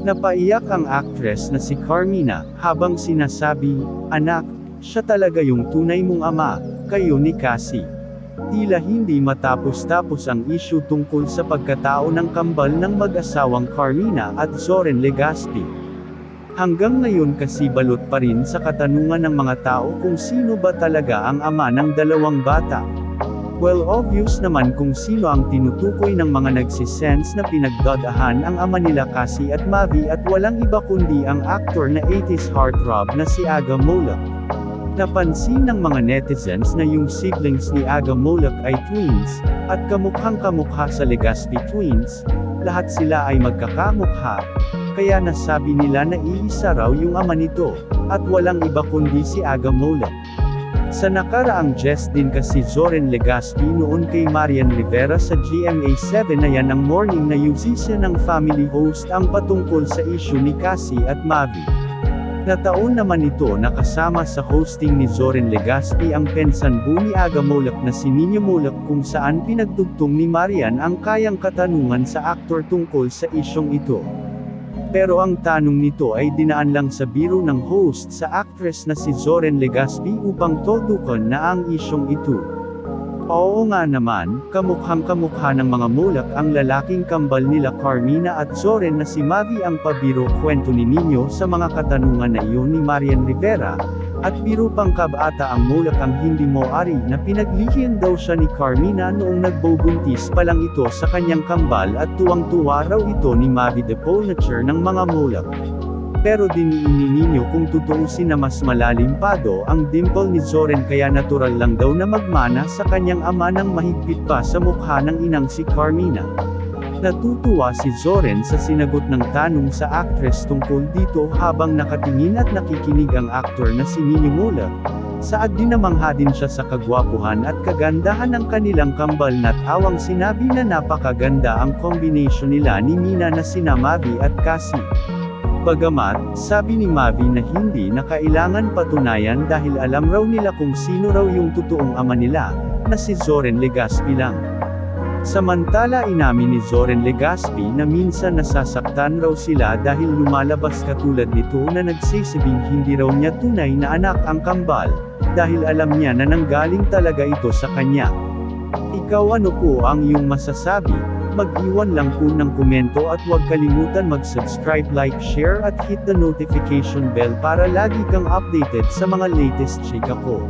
Napaiyak ang actress na si Carmina, habang sinasabi, "Anak, siya talaga yung tunay mong ama, kayo ni Cassie." Tila hindi matapos-tapos ang issue tungkol sa pagkatao ng kambal ng mag-asawang Carmina at Zoren Legaspi. Hanggang ngayon kasi balot pa rin sa katanungan ng mga tao kung sino ba talaga ang ama ng dalawang bata. Well, obvious naman kung sino ang tinutukoy ng mga nagsisense na pinagdadahan ang ama nila Cassie at Mavi, at walang iba kundi ang actor na 80s heartthrob na si Aga Moloch. Napansin ng mga netizens na yung siblings ni Aga Moloch ay twins, at kamukhang-kamukha sa Legaspi twins. Lahat sila ay magkakamukha, kaya nasabi nila na iisa raw yung ama nito, at walang iba kundi si Aga Moloch. Sa nakaraang jest din kasi Zoren Legaspi noon kay Marian Rivera sa GMA7 na yan ang morning na usisa ng family host ang patungkol sa issue ni Cassie at Mavi. Nataon naman ito na kasama sa hosting ni Zoren Legaspi ang pensanbu ni Aga Moloch na si Nino Moloch, kung saan pinagdugtong ni Marian ang kayang katanungan sa aktor tungkol sa isyong ito. Pero ang tanong nito ay dinaan lang sa biro ng host sa actress na si Zoren Legaspi upang todukan na ang isyong ito. Oo nga naman, kamukhang-kamukha ng mga Moloch ang lalaking kambal nila Carmina at Zoren na si Mavi. Ang pabiro kwento ni Nino sa mga katanungan na iyon ni Marian Rivera, at biro pangkabata ang Moloch ang hindi moari na pinaglihiyan daw siya ni Carmina noong nagbubuntis pa lang ito sa kanyang kambal, at tuwang-tuwa raw ito ni Mavi the Pulnature ng mga Moloch. Pero diniin ni Nino kung tutuusin na mas malalim pa do ang dimple ni Zoren, kaya natural lang daw na magmana sa kanyang ama ng mahigpit pa sa mukha ng inang si Carmina. Natutuwa si Zoren sa sinagot ng tanong sa actress tungkol dito habang nakatingin at nakikinig ang aktor na si Nino Moloch. Saad din namangha din siya sa kagwapuhan at kagandahan ng kanilang kambal, na't awang sinabi na napakaganda ang combination nila ni Mina na sina Mavi at Cassie. Bagamat, sabi ni Mavi na hindi na kailangan patunayan dahil alam raw nila kung sino raw yung totoong ama nila, na si Zoren Legaspi lang. Samantala inamin ni Zoren Legaspi na minsan nasasaktan raw sila dahil lumalabas katulad nito na nagsisabing hindi raw niya tunay na anak ang kambal, dahil alam niya na nanggaling talaga ito sa kanya. Ikaw, ano po ang iyong masasabi? Mag-iwan lang po ng komento at huwag kalimutan mag-subscribe, like, share at hit the notification bell para lagi kang updated sa mga latest chika ko.